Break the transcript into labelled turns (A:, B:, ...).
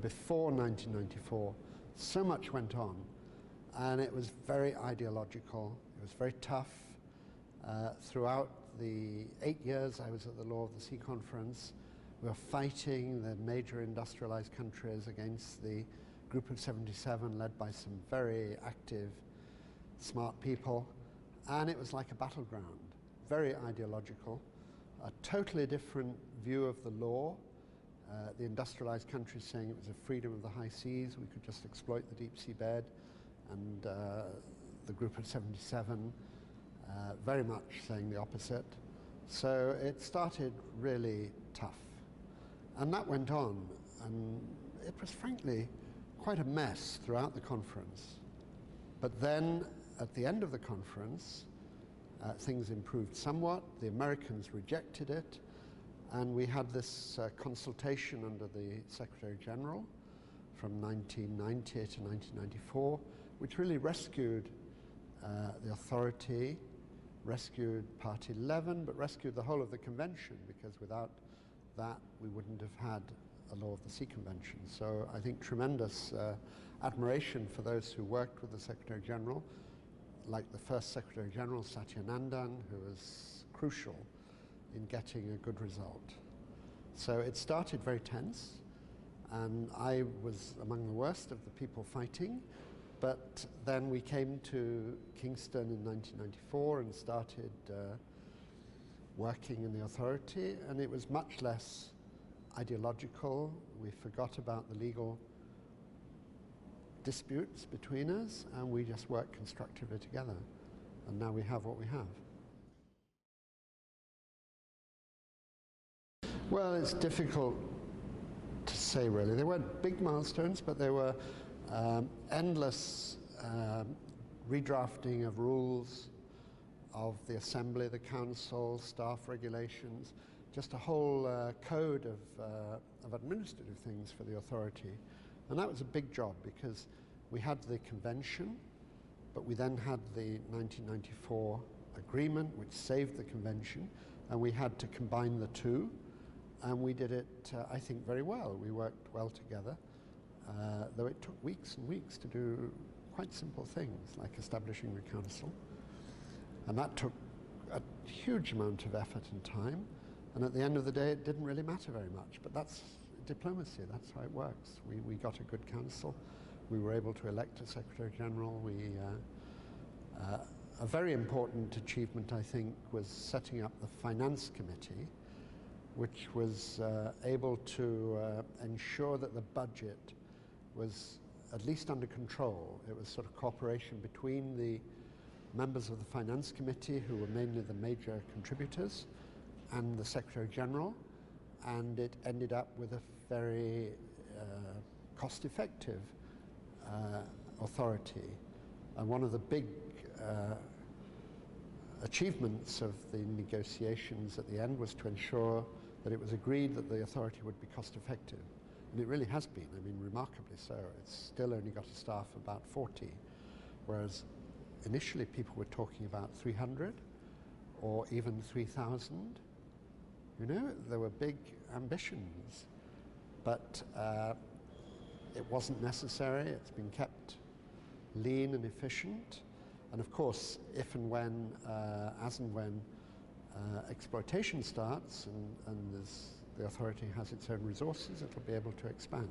A: before 1994, so much went on, and it was very ideological, it was very tough. Throughout the 8 years I was at the Law of the Sea Conference, we were fighting the major industrialized countries against the Group of 77, led by some very active, smart people, and it was like a battleground, very ideological, a totally different view of the law. The industrialized countries saying it was a freedom of the high seas, we could just exploit the deep seabed, and the Group of 77 very much saying the opposite. So it started really tough. And that went on, and it was frankly quite a mess throughout the conference. But then, at the end of the conference, things improved somewhat. The Americans rejected it, and we had this consultation under the Secretary General from 1990 to 1994, which really rescued the authority, rescued Part 11, but rescued the whole of the convention, because without that we wouldn't have had a Law of the Sea Convention. So I think tremendous admiration for those who worked with the Secretary General, like the first Secretary General, Satyanandan, who was crucial in getting a good result. So it started very tense, and I was among the worst of the people fighting, but then we came to Kingston in 1994 and started working in the authority, and it was much less ideological. We forgot about the legal disputes between us, and we just worked constructively together, and now we have what we have. Well, it's difficult to say really. There weren't big milestones, but there were endless redrafting of rules of the Assembly, the Council, staff regulations, just a whole code of administrative things for the authority. And that was a big job, because we had the convention, but we then had the 1994 agreement, which saved the convention, and we had to combine the two, and we did it, I think, very well. We worked well together, though it took weeks and weeks to do quite simple things, like establishing the council. And that took a huge amount of effort and time, and at the end of the day it didn't really matter very much, but that's diplomacy, that's how it works. We got a good council, we were able to elect a Secretary General. A very important achievement, I think, was setting up the Finance Committee, which was able to ensure that the budget was at least under control. It was sort of cooperation between the members of the Finance Committee, who were mainly the major contributors, and the Secretary General, and it ended up with a very cost-effective authority. And one of the big achievements of the negotiations at the end was to ensure that it was agreed that the authority would be cost-effective. And it really has been, I mean, remarkably so. It's still only got a staff of about 40, whereas initially people were talking about 300 or even 3,000. You know, there were big ambitions, but it wasn't necessary. It's been kept lean and efficient. And of course, if and when, as and when exploitation starts and the authority has its own resources, it'll be able to expand.